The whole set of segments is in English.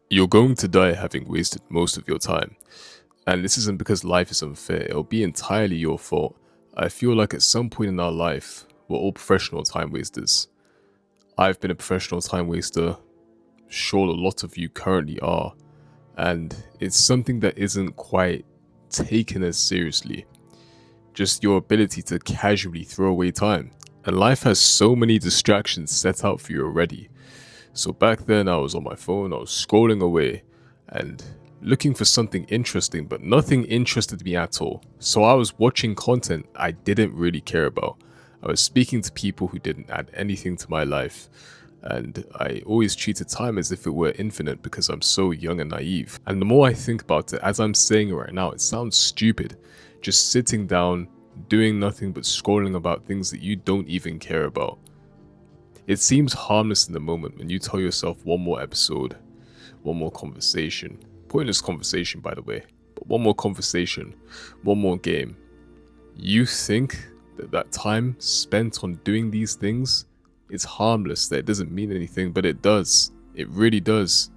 You're going to die having wasted most of your time. And this isn't because life is unfair, it'll be entirely your fault. I feel like at some point in our life, we're all professional time wasters. I've been a professional time waster, sure a lot of you currently are, and it's something that isn't quite taken as seriously. Just your ability to casually throw away time. And life has so many distractions set out for you already. So back then, I was on my phone, I was scrolling away and looking for something interesting, but nothing interested me at all. So I was watching content I didn't really care about. I was speaking to people who didn't add anything to my life. And I always treated time as if it were infinite because I'm so young and naive. And the more I think about it, as I'm saying it right now, it sounds stupid. Just sitting down, doing nothing but scrolling about things that you don't even care about. It seems harmless in the moment when you tell yourself one more episode, one more conversation. Pointless conversation, by the way, but one more conversation, one more game. You think that time spent on doing these things is harmless, that it doesn't mean anything, but it does. It really does.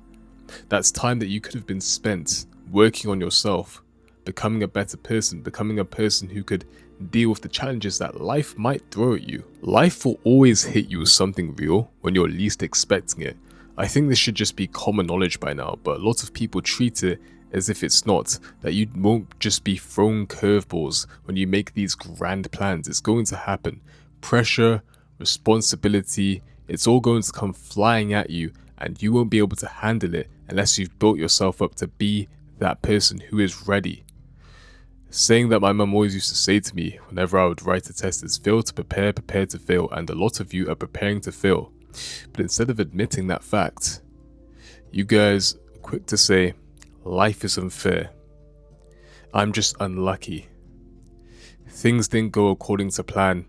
That's time that you could have been spent working on yourself, becoming a better person, becoming a person who could deal with the challenges that life might throw at you. Life will always hit you with something real when you're least expecting it. I think this should just be common knowledge by now, but a lot of people treat it as if it's not, that you won't just be thrown curveballs when you make these grand plans. It's going to happen. Pressure, responsibility, it's all going to come flying at you, and you won't be able to handle it unless you've built yourself up to be that person who is ready. Saying that my mum always used to say to me whenever I would write a test is fail to prepare, prepare to fail, and a lot of you are preparing to fail. But instead of admitting that fact, you guys are quick to say, life is unfair. I'm just unlucky. Things didn't go according to plan,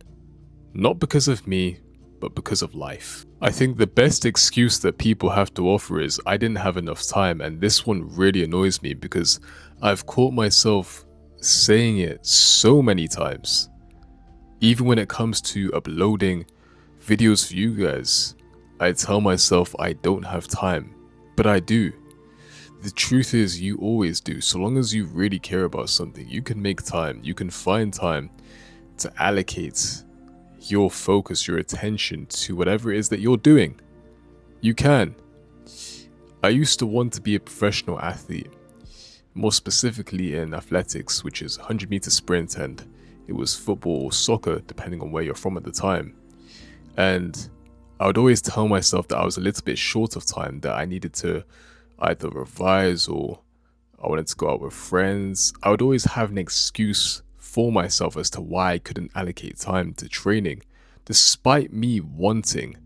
not because of me, but because of life. I think the best excuse that people have to offer is I didn't have enough time, and this one really annoys me because I've caught myself saying it so many times. Even when it comes to uploading videos for you guys, I tell myself I don't have time, but I do. The truth is you always do. So long as you really care about something, you can make time, you can find time to allocate your focus, your attention to whatever it is that you're doing. You can. I used to want to be a professional athlete, more specifically in athletics, which is 100-meter sprint, and it was football or soccer, depending on where you're from at the time. And I would always tell myself that I was a little bit short of time, that I needed to either revise or I wanted to go out with friends. I would always have an excuse for myself as to why I couldn't allocate time to training, despite me wanting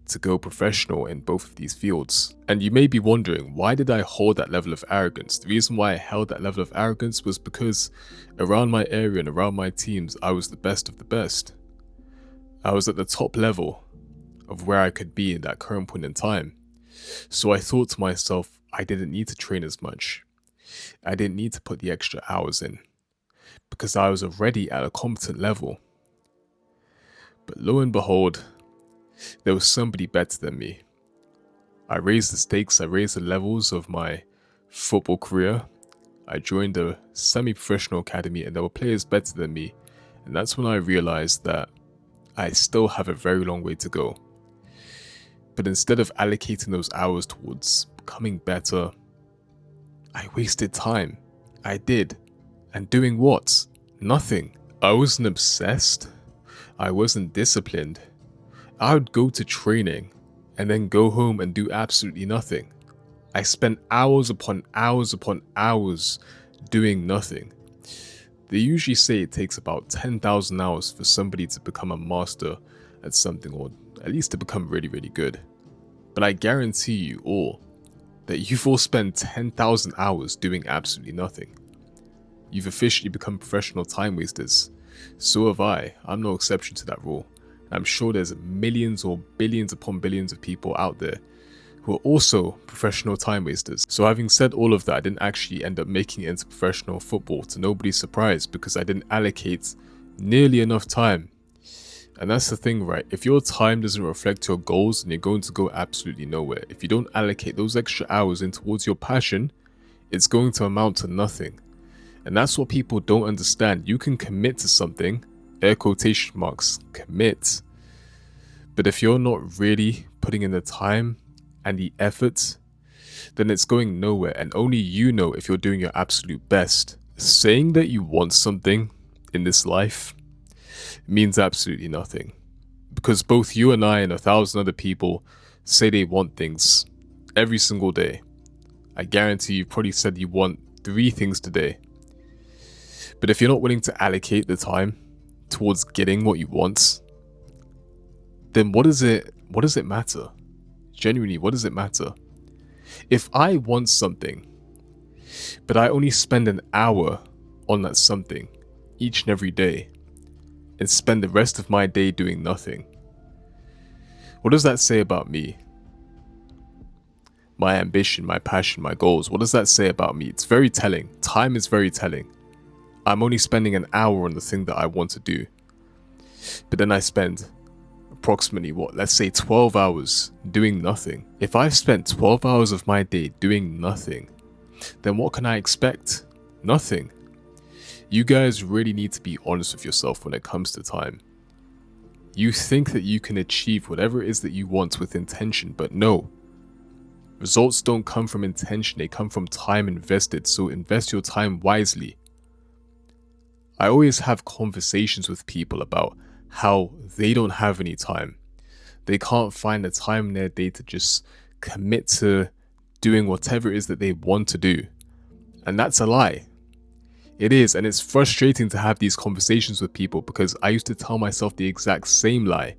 to go professional in both of these fields. And you may be wondering, why did I hold that level of arrogance? The reason why I held that level of arrogance was because around my area and around my teams, I was the best of the best. I was at the top level of where I could be in that current point in time. So I thought to myself, I didn't need to train as much. I didn't need to put the extra hours in because I was already at a competent level. But lo and behold, there was somebody better than me. I raised the stakes, I raised the levels of my football career. I joined a semi-professional academy and there were players better than me. And that's when I realized that I still have a very long way to go. But instead of allocating those hours towards becoming better, I wasted time. I did. And doing what? Nothing. I wasn't obsessed. I wasn't disciplined. I would go to training and then go home and do absolutely nothing. I spent hours upon hours upon hours doing nothing. They usually say it takes about 10,000 hours for somebody to become a master at something, or at least to become really, really good. But I guarantee you all that you've all spent 10,000 hours doing absolutely nothing. You've officially become professional time wasters. So have I. I'm no exception to that rule. I'm sure there's millions or billions upon billions of people out there who are also professional time wasters. So having said all of that, I didn't actually end up making it into professional football, to nobody's surprise, because I didn't allocate nearly enough time. And that's the thing, right? If your time doesn't reflect your goals, then you're going to go absolutely nowhere. If you don't allocate those extra hours in towards your passion, it's going to amount to nothing. And that's what people don't understand. You can commit to something, air quotation marks, commit. But if you're not really putting in the time and the effort, then it's going nowhere. And only you know if you're doing your absolute best. Saying that you want something in this life means absolutely nothing. Because both you and I and 1,000 other people say they want things every single day. I guarantee you probably said you want 3 things today. But if you're not willing to allocate the time towards getting what you want, then what does it matter? Genuinely, what does it matter? If I want something, but I only spend an hour on that something each and every day, and spend the rest of my day doing nothing, what does that say about me? My ambition, my passion, my goals, what does that say about me? It's very telling. Time is very telling. I'm only spending an hour on the thing that I want to do. But then I spend approximately, let's say 12 hours doing nothing. If I've spent 12 hours of my day doing nothing, then what can I expect? Nothing. You guys really need to be honest with yourself when it comes to time. You think that you can achieve whatever it is that you want with intention, but no. Results don't come from intention, they come from time invested, so invest your time wisely. I always have conversations with people about how they don't have any time. They can't find the time in their day to just commit to doing whatever it is that they want to do. And that's a lie. It is, and it's frustrating to have these conversations with people because I used to tell myself the exact same lie.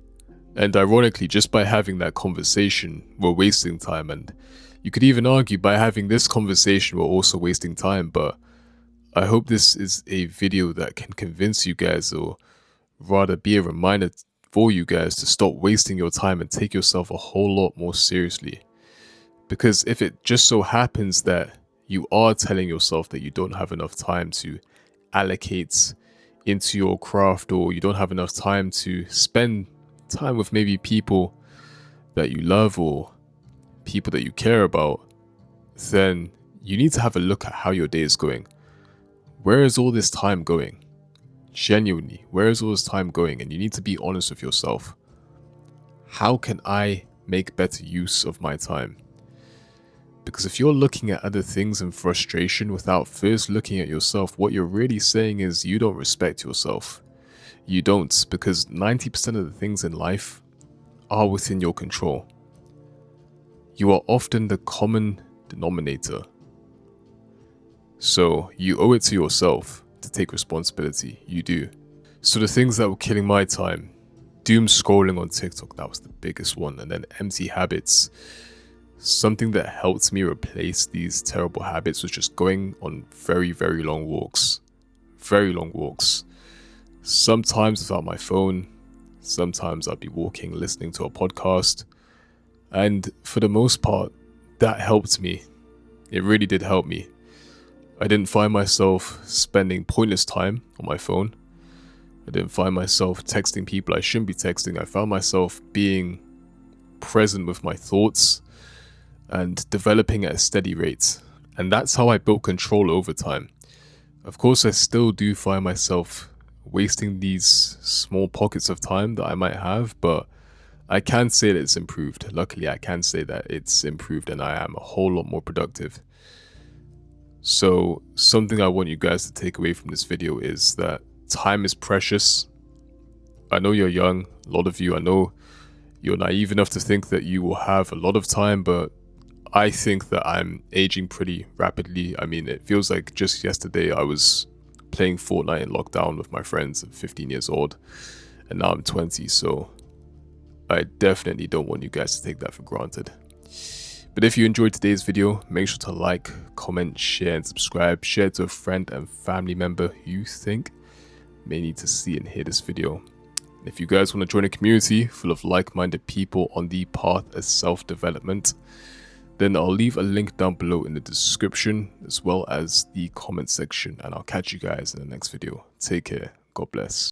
And ironically, just by having that conversation, we're wasting time. And you could even argue by having this conversation, we're also wasting time. But I hope this is a video that can convince you guys, or rather be a reminder for you guys to stop wasting your time and take yourself a whole lot more seriously. Because if it just so happens that you are telling yourself that you don't have enough time to allocate into your craft, or you don't have enough time to spend time with maybe people that you love or people that you care about, then you need to have a look at how your day is going. Where is all this time going? Genuinely, where is all this time going? And you need to be honest with yourself. How can I make better use of my time? Because if you're looking at other things in frustration without first looking at yourself, what you're really saying is you don't respect yourself. You don't, because 90% of the things in life are within your control. You are often the common denominator. So you owe it to yourself to take responsibility. You do. So the things that were killing my time, doom scrolling on TikTok, that was the biggest one. And then empty habits. Something that helped me replace these terrible habits was just going on very, very long walks. Very long walks. Sometimes without my phone. Sometimes I'd be walking, listening to a podcast. And for the most part, that helped me. It really did help me. I didn't find myself spending pointless time on my phone. I didn't find myself texting people I shouldn't be texting. I found myself being present with my thoughts and developing at a steady rate. And that's how I built control over time. Of course, I still do find myself wasting these small pockets of time that I might have, but I can say that it's improved. Luckily, I can say that it's improved and I am a whole lot more productive. So something I want you guys to take away from this video is that time is precious. I know you're young, a lot of you, I know you're naive enough to think that you will have a lot of time, but I think that I'm aging pretty rapidly. I mean, it feels like just yesterday I was playing Fortnite in lockdown with my friends at 15 years old, and now I'm 20, so I definitely don't want you guys to take that for granted. But if you enjoyed today's video, make sure to like, comment, share, and subscribe. Share it to a friend and family member who you think may need to see and hear this video. And if you guys want to join a community full of like-minded people on the path of self-development, then I'll leave a link down below in the description as well as the comment section, and I'll catch you guys in the next video. Take care. God bless.